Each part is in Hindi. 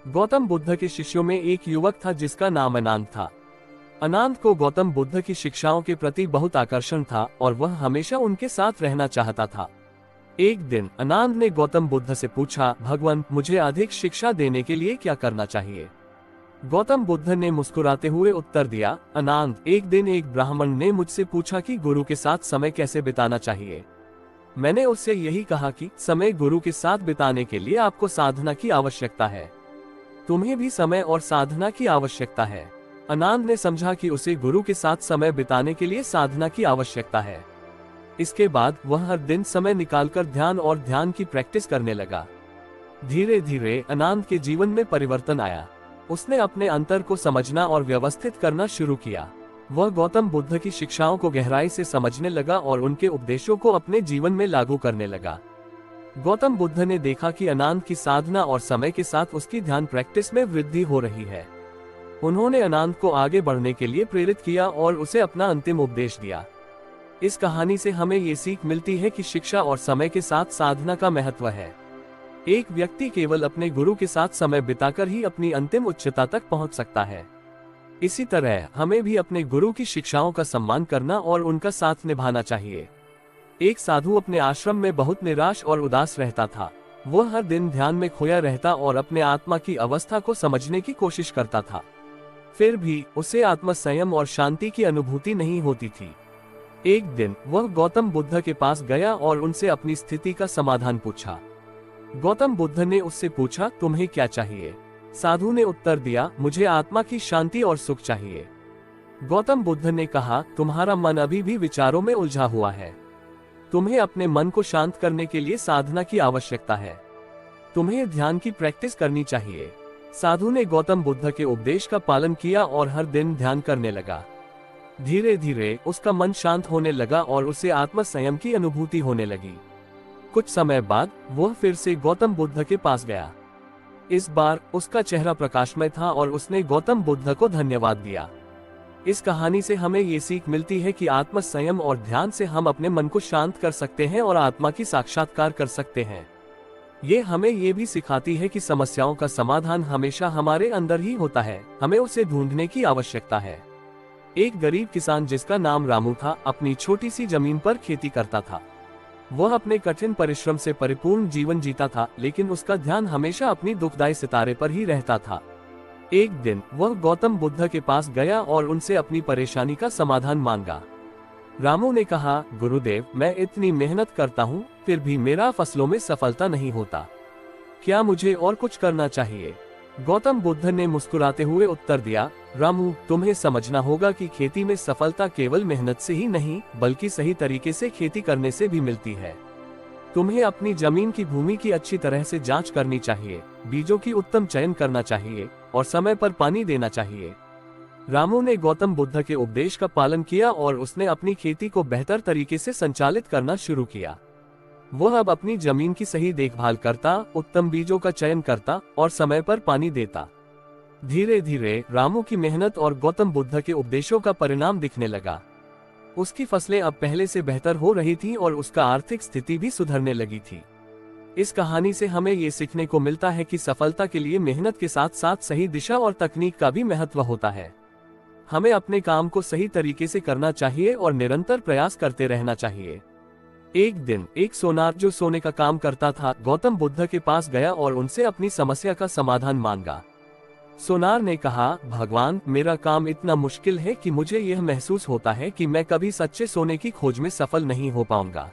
गौतम बुद्ध के शिष्यों में एक युवक था जिसका नाम अनांत था। अनांत को गौतम बुद्ध की शिक्षाओं के प्रति बहुत आकर्षण था और वह हमेशा उनके साथ रहना चाहता था। एक दिन अनांत ने गौतम बुद्ध से पूछा, भगवान, मुझे अधिक शिक्षा देने के लिए क्या करना चाहिए? गौतम बुद्ध ने मुस्कुराते हुए उत्तर दिया, अनांत, एक दिन एक ब्राह्मण ने मुझसे पूछा कि गुरु के साथ समय कैसे बिताना चाहिए। मैंने उससे यही कहा कि समय गुरु के साथ बिताने के लिए आपको साधना की आवश्यकता है। तुम्हें भी समय और साधना की आवश्यकता है। अनांत ने समझा कि उसे गुरु के साथ समय बिताने के लिए साधना की आवश्यकता है। इसके बाद वह हर दिन समय निकालकर ध्यान और ध्यान की प्रैक्टिस करने लगा। धीरे धीरे अनांत के जीवन में परिवर्तन आया। उसने अपने अंतर को समझना और व्यवस्थित करना शुरू किया। वह गौतम बुद्ध की शिक्षाओं को गहराई से समझने लगा और उनके उपदेशों को अपने जीवन में लागू करने लगा। गौतम बुद्ध ने देखा कि अनांत की साधना और समय के साथ उसकी ध्यान प्रैक्टिस में वृद्धि हो रही है। उन्होंने अनांत को आगे बढ़ने के लिए प्रेरित किया और उसे अपना अंतिम उपदेश दिया। इस कहानी से हमें ये सीख मिलती है कि शिक्षा और समय के साथ साधना का महत्व है। एक व्यक्ति केवल अपने गुरु के साथ समय बिताकर ही अपनी अंतिम उच्चता तक पहुंच सकता है। इसी तरह हमें भी अपने गुरु की शिक्षाओं का सम्मान करना और उनका साथ निभाना चाहिए। एक साधु अपने आश्रम में बहुत निराश और उदास रहता था। वह हर दिन ध्यान में खोया रहता और अपने आत्मा की अवस्था को समझने की कोशिश करता था। फिर भी उसे आत्म संयम और शांति की अनुभूति नहीं होती थी। एक दिन वह गौतम बुद्ध के पास गया और उनसे अपनी स्थिति का समाधान पूछा। गौतम बुद्ध ने उससे पूछा, तुम्हें क्या चाहिए? साधु ने उत्तर दिया, मुझे आत्मा की शांति और सुख चाहिए। गौतम बुद्ध ने कहा, तुम्हारा मन अभी भी विचारों में उलझा हुआ है। तुम्हें अपने मन को शांत करने के लिए साधना की आवश्यकता है। तुम्हें ध्यान की प्रैक्टिस करनी चाहिए। साधु ने गौतम बुद्ध के उपदेश का पालन किया और हर दिन ध्यान करने लगा। धीरे धीरे उसका मन शांत होने लगा और उसे आत्म संयम की अनुभूति होने लगी। कुछ समय बाद वह फिर से गौतम बुद्ध के पास गया। इस बार उसका चेहरा प्रकाशमय था और उसने गौतम बुद्ध को धन्यवाद दिया। इस कहानी से हमें ये सीख मिलती है कि आत्म संयम और ध्यान से हम अपने मन को शांत कर सकते हैं और आत्मा की साक्षात्कार कर सकते हैं। ये हमें ये भी सिखाती है कि समस्याओं का समाधान हमेशा हमारे अंदर ही होता है, हमें उसे ढूंढने की आवश्यकता है। एक गरीब किसान जिसका नाम रामू था, अपनी छोटी सी जमीन पर खेती करता था। वह अपने कठिन परिश्रम से परिपूर्ण जीवन जीता था, लेकिन उसका ध्यान हमेशा अपनी दुखदायी सितारे पर ही रहता था। एक दिन वह गौतम बुद्ध के पास गया और उनसे अपनी परेशानी का समाधान मांगा। रामू ने कहा, गुरुदेव, मैं इतनी मेहनत करता हूँ, फिर भी मेरा फसलों में सफलता नहीं होता। क्या मुझे और कुछ करना चाहिए? गौतम बुद्ध ने मुस्कुराते हुए उत्तर दिया, रामू, तुम्हें समझना होगा कि खेती में सफलता केवल मेहनत से ही नहीं, बल्कि सही तरीके से खेती करने से भी मिलती है। तुम्हें अपनी जमीन की भूमि की अच्छी तरह से जांच करनी चाहिए, बीजों की उत्तम चयन करना चाहिए और समय पर पानी देना चाहिए। रामू ने गौतम बुद्ध के उपदेश का पालन किया और उसने अपनी खेती को बेहतर तरीके से संचालित करना शुरू किया। वह अब अपनी जमीन की सही देखभाल करता, उत्तम बीजों का चयन करता और समय पर पानी देता। धीरे धीरे रामू की मेहनत और गौतम बुद्ध के उपदेशों का परिणाम दिखने लगा। उसकी फसलें अब पहले से बेहतर हो रही थीं और उसका आर्थिक स्थिति भी सुधरने लगी थी। इस कहानी से हमें ये सीखने को मिलता है कि सफलता के लिए मेहनत के साथ साथ सही दिशा और तकनीक का भी महत्व होता है। हमें अपने काम को सही तरीके से करना चाहिए और निरंतर प्रयास करते रहना चाहिए। एक दिन एक सोनार जो सोने का काम करता था, गौतम बुद्ध के पास गया और उनसे अपनी समस्या का समाधान मांगा। सोनार ने कहा, भगवान, मेरा काम इतना मुश्किल है कि मुझे यह महसूस होता है कि मैं कभी सच्चे सोने की खोज में सफल नहीं हो पाऊंगा।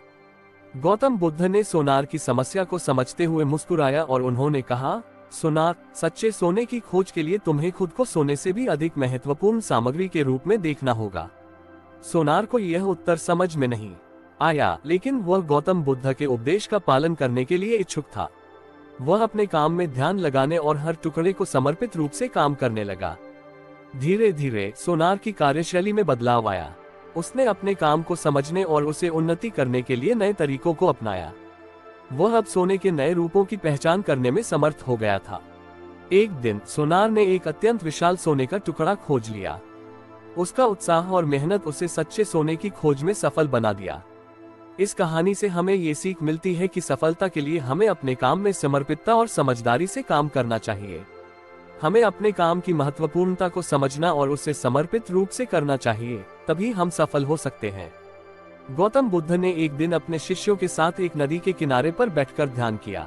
गौतम बुद्ध ने सोनार की समस्या को समझते हुए मुस्कुराया और उन्होंने कहा, सोनार, सच्चे सोने की खोज के लिए तुम्हें खुद को सोने से भी अधिक महत्वपूर्ण सामग्री के रूप में देखना होगा। सोनार को यह उत्तर समझ में नहीं आया, लेकिन वह गौतम बुद्ध के उपदेश का पालन करने के लिए इच्छुक था। वह अपने काम में ध्यान लगाने और हर टुकड़े को समर्पित रूप से काम करने लगा। धीरे धीरे सोनार की कार्यशैली में बदलाव आया। उसने अपने काम को समझने और उसे उन्नति करने के लिए नए तरीकों को अपनाया। वह अब सोने के नए रूपों की पहचान करने में समर्थ हो गया था। एक दिन सोनार ने एक अत्यंत विशाल सोने का टुकड़ा खोज लिया। उसका उत्साह और मेहनत उसे सच्चे सोने की खोज में सफल बना दिया। इस कहानी से हमें ये सीख मिलती है कि सफलता के लिए हमें अपने काम में समर्पितता और समझदारी से काम करना चाहिए। हमें अपने काम की महत्वपूर्णता को समझना और उसे समर्पित रूप से करना चाहिए, तभी हम सफल हो सकते हैं। गौतम बुद्ध ने एक दिन अपने शिष्यों के साथ एक नदी के किनारे पर बैठकर ध्यान किया।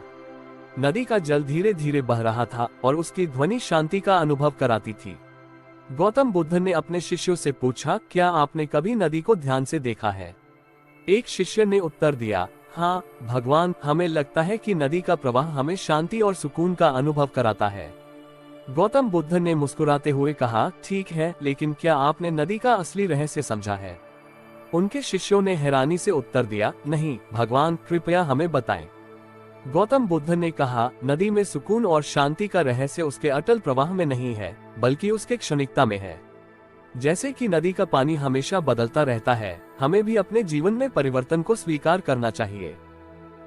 नदी का जल धीरे धीरे बह रहा था और उसकी ध्वनि शांति का अनुभव कराती थी। गौतम बुद्ध ने अपने शिष्यों से पूछा, क्या आपने कभी नदी को ध्यान से देखा है? एक शिष्य ने उत्तर दिया, हाँ भगवान, हमें लगता है कि नदी का प्रवाह हमें शांति और सुकून का अनुभव कराता है। गौतम बुद्ध ने मुस्कुराते हुए कहा, ठीक है, लेकिन क्या आपने नदी का असली रहस्य समझा है? उनके शिष्यों ने हैरानी से उत्तर दिया, नहीं भगवान, कृपया हमें बताएं। गौतम बुद्ध ने कहा, नदी में सुकून और शांति का रहस्य उसके अटल प्रवाह में नहीं है, बल्कि उसके क्षणिकता में है। जैसे कि नदी का पानी हमेशा बदलता रहता है, हमें भी अपने जीवन में परिवर्तन को स्वीकार करना चाहिए।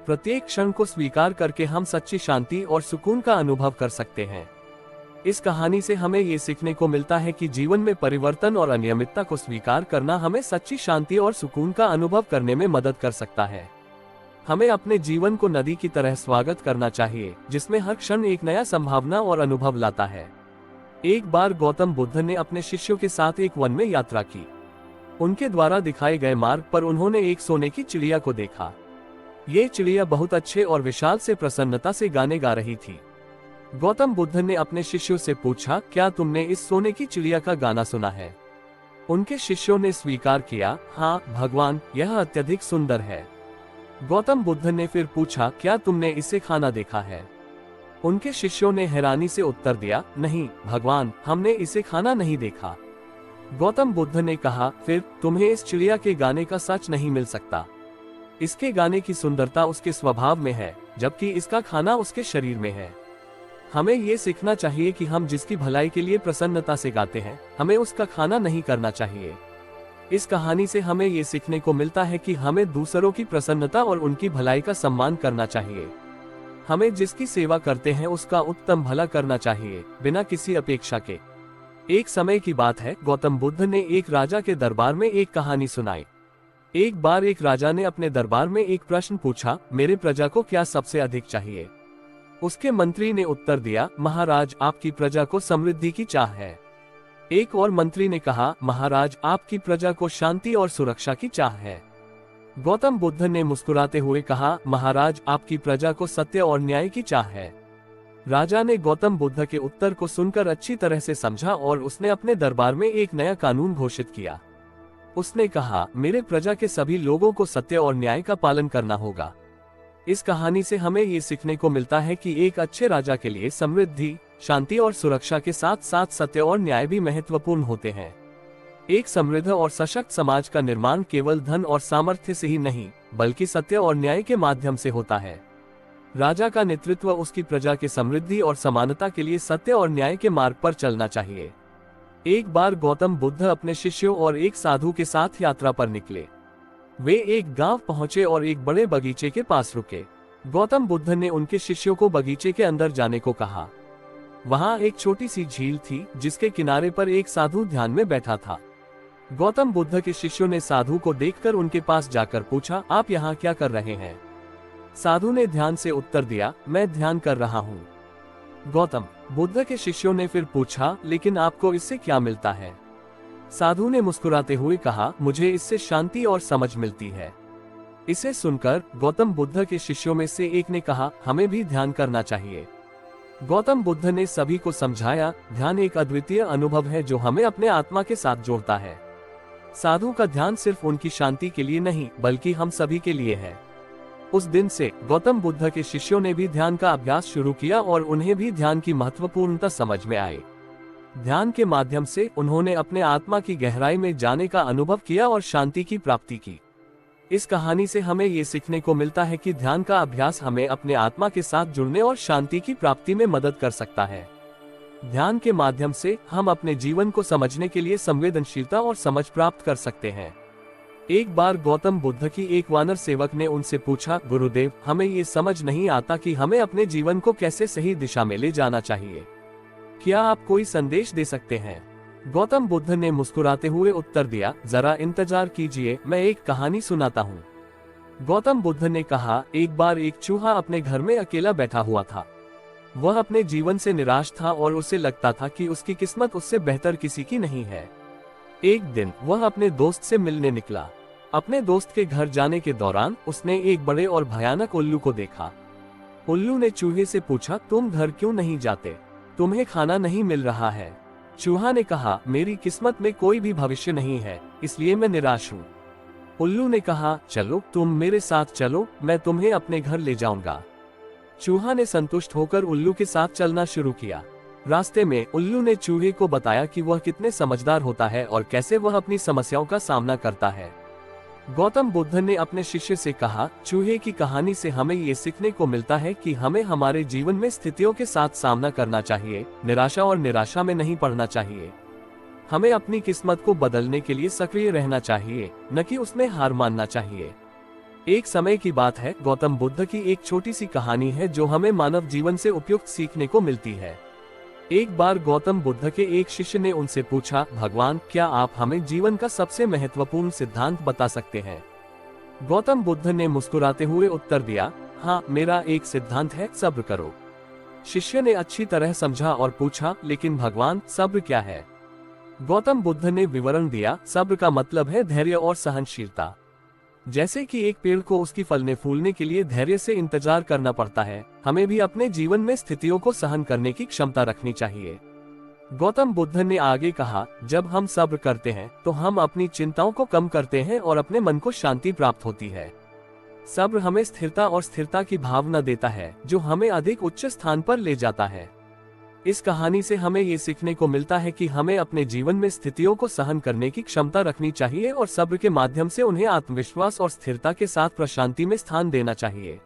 प्रत्येक क्षण को स्वीकार करके हम सच्ची शांति और सुकून का अनुभव कर सकते हैं। इस कहानी से हमें ये सीखने को मिलता है कि जीवन में परिवर्तन और अनियमितता को स्वीकार करना हमें सच्ची शांति और सुकून का अनुभव करने में मदद कर सकता है। हमें अपने जीवन को नदी की तरह स्वागत करना चाहिए, जिसमें हर क्षण एक नया संभावना और अनुभव लाता है। एक बार गौतम बुद्ध ने अपने शिष्यों के साथ एक वन में यात्रा की। उनके द्वारा दिखाए गए मार्ग पर उन्होंने एक सोने की चिड़िया को देखा। ये चिड़िया बहुत अच्छे और विशाल से प्रसन्नता से गाने गा रही थी। गौतम बुद्ध ने अपने शिष्यों से पूछा, क्या तुमने इस सोने की चिड़िया का गाना सुना है? उनके शिष्यों ने स्वीकार किया, हाँ भगवान, यह अत्यधिक सुंदर है। गौतम बुद्ध ने फिर पूछा, क्या तुमने इसे खाना देखा है? उनके शिष्यों ने हैरानी से उत्तर दिया, नहीं भगवान, हमने इसे खाना नहीं देखा। गौतम बुद्ध ने कहा, फिर तुम्हें इस चिड़िया के गाने का सच नहीं मिल सकता। इसके गाने की सुंदरता उसके स्वभाव में है, जबकि इसका खाना उसके शरीर में है। हमें ये सीखना चाहिए कि हम जिसकी भलाई के लिए प्रसन्नता से गाते हैं, हमें उसका खाना नहीं करना चाहिए। इस कहानी से हमें ये सीखने को मिलता है कि हमें दूसरों की प्रसन्नता और उनकी भलाई का सम्मान करना चाहिए। हमें जिसकी सेवा करते हैं उसका उत्तम भला करना चाहिए, बिना किसी अपेक्षा के। एक समय की बात है, गौतम बुद्ध ने एक राजा के दरबार में एक कहानी सुनाई। एक बार एक राजा ने अपने दरबार में एक प्रश्न पूछा, मेरे प्रजा को क्या सबसे अधिक चाहिए? उसके मंत्री ने उत्तर दिया, महाराज, आपकी प्रजा को समृद्धि की चाह है। एक और मंत्री ने कहा, महाराज, आपकी प्रजा को शांति और सुरक्षा की चाह है। गौतम बुद्ध ने मुस्कुराते हुए कहा, महाराज, आपकी प्रजा को सत्य और न्याय की चाह है। राजा ने गौतम बुद्ध के उत्तर को सुनकर अच्छी तरह से समझा और उसने अपने दरबार में एक नया कानून घोषित किया। उसने कहा, मेरे प्रजा के सभी लोगों को सत्य और न्याय का पालन करना होगा। इस कहानी से हमें ये सीखने को मिलता है कि एक अच्छे राजा के लिए समृद्धि, शांति और सुरक्षा के साथ साथ सत्य और न्याय भी महत्वपूर्ण होते हैं। एक समृद्ध और सशक्त समाज का निर्माण केवल धन और सामर्थ्य से ही नहीं, बल्कि सत्य और न्याय के माध्यम से होता है। राजा का नेतृत्व उसकी प्रजा के समृद्धि और समानता के लिए सत्य और न्याय के मार्ग पर चलना चाहिए। एक बार गौतम बुद्ध अपने शिष्यों और एक साधु के साथ यात्रा पर निकले। वे एक गांव पहुंचे और एक बड़े बगीचे के पास रुके। गौतम बुद्ध ने उनके शिष्यों को बगीचे के अंदर जाने को कहा। वहां एक छोटी सी झील थी, जिसके किनारे पर एक साधु ध्यान में बैठा था। गौतम बुद्ध के शिष्यों ने साधु को देखकर उनके पास जाकर पूछा, आप यहाँ क्या कर रहे हैं? साधु ने ध्यान से उत्तर दिया, मैं ध्यान कर रहा हूँ। गौतम बुद्ध के शिष्यों ने फिर पूछा, लेकिन आपको इससे क्या मिलता है? साधु ने मुस्कुराते हुए कहा, मुझे इससे शांति और समझ मिलती है। इसे सुनकर गौतम बुद्ध के शिष्यों में से एक ने कहा, हमें भी ध्यान करना चाहिए। गौतम बुद्ध ने सभी को समझाया, ध्यान एक अद्वितीय अनुभव है जो हमें अपने आत्मा के साथ जोड़ता है। साधु का ध्यान सिर्फ उनकी शांति के लिए नहीं, बल्कि हम सभी के लिए है। उस दिन से गौतम बुद्ध के शिष्यों ने भी ध्यान का अभ्यास शुरू किया और उन्हें भी ध्यान की महत्वपूर्णता समझ में आई। ध्यान के माध्यम से उन्होंने अपने आत्मा की गहराई में जाने का अनुभव किया और शांति की प्राप्ति की। इस कहानी से हमें ये सीखने को मिलता है कि ध्यान का अभ्यास हमें अपने आत्मा के साथ जुड़ने और शांति की प्राप्ति में मदद कर सकता है। ध्यान के माध्यम से हम अपने जीवन को समझने के लिए संवेदनशीलता और समझ प्राप्त कर सकते हैं। एक बार गौतम बुद्ध की एक वानर सेवक ने उनसे पूछा, गुरुदेव, हमें ये समझ नहीं आता कि हमें अपने जीवन को कैसे सही दिशा में ले जाना चाहिए। क्या आप कोई संदेश दे सकते हैं? गौतम बुद्ध ने मुस्कुराते हुए उत्तर दिया, जरा इंतजार कीजिए, मैं एक कहानी सुनाता हूँ। गौतम बुद्ध ने कहा, एक बार एक चूहा अपने घर में अकेला बैठा हुआ था। वह अपने जीवन से निराश था और उसे लगता था कि उसकी किस्मत उससे बेहतर किसी की नहीं है। एक दिन वह अपने दोस्त से मिलने निकला। अपने दोस्त के घर जाने के दौरान उसने एक बड़े और भयानक उल्लू को देखा। उल्लू ने चूहे से पूछा, तुम घर क्यों नहीं जाते? तुम्हें खाना नहीं मिल रहा है। चूहा ने कहा, मेरी किस्मत में कोई भी भविष्य नहीं है, इसलिए मैं निराश हूँ। उल्लू ने कहा, चलो तुम मेरे साथ चलो, मैं तुम्हें अपने घर ले जाऊंगा। चूहा ने संतुष्ट होकर उल्लू के साथ चलना शुरू किया। रास्ते में उल्लू ने चूहे को बताया कि वह कितने समझदार होता है और कैसे वह अपनी समस्याओं का सामना करता है। गौतम बुद्ध ने अपने शिष्य से कहा, चूहे की कहानी से हमें ये सीखने को मिलता है कि हमें हमारे जीवन में स्थितियों के साथ सामना करना चाहिए, निराशा में नहीं पड़ना चाहिए। हमें अपनी किस्मत को बदलने के लिए सक्रिय रहना चाहिए, न कि उसमें हार मानना चाहिए। एक समय की बात है, गौतम बुद्ध की एक छोटी सी कहानी है जो हमें मानव जीवन से उपयुक्त सीखने को मिलती है। एक बार गौतम बुद्ध के एक शिष्य ने उनसे पूछा, भगवान, क्या आप हमें जीवन का सबसे महत्वपूर्ण सिद्धांत बता सकते हैं? गौतम बुद्ध ने मुस्कुराते हुए उत्तर दिया, हाँ, मेरा एक सिद्धांत है, सब्र करो। शिष्य ने अच्छी तरह समझा और पूछा, लेकिन भगवान, सब्र क्या है? गौतम बुद्ध ने विवरण दिया, सब्र का मतलब है धैर्य और सहनशीलता। जैसे कि एक पेड़ को उसकी फलने फूलने के लिए धैर्य से इंतजार करना पड़ता है, हमें भी अपने जीवन में स्थितियों को सहन करने की क्षमता रखनी चाहिए। गौतम बुद्ध ने आगे कहा, जब हम सब्र करते हैं तो हम अपनी चिंताओं को कम करते हैं और अपने मन को शांति प्राप्त होती है। सब्र हमें स्थिरता और स्थिरता की भावना देता है, जो हमें अधिक उच्च स्थान पर ले जाता है। इस कहानी से हमें ये सीखने को मिलता है कि हमें अपने जीवन में स्थितियों को सहन करने की क्षमता रखनी चाहिए और सब्र के माध्यम से उन्हें आत्मविश्वास और स्थिरता के साथ प्रशांति में स्थान देना चाहिए।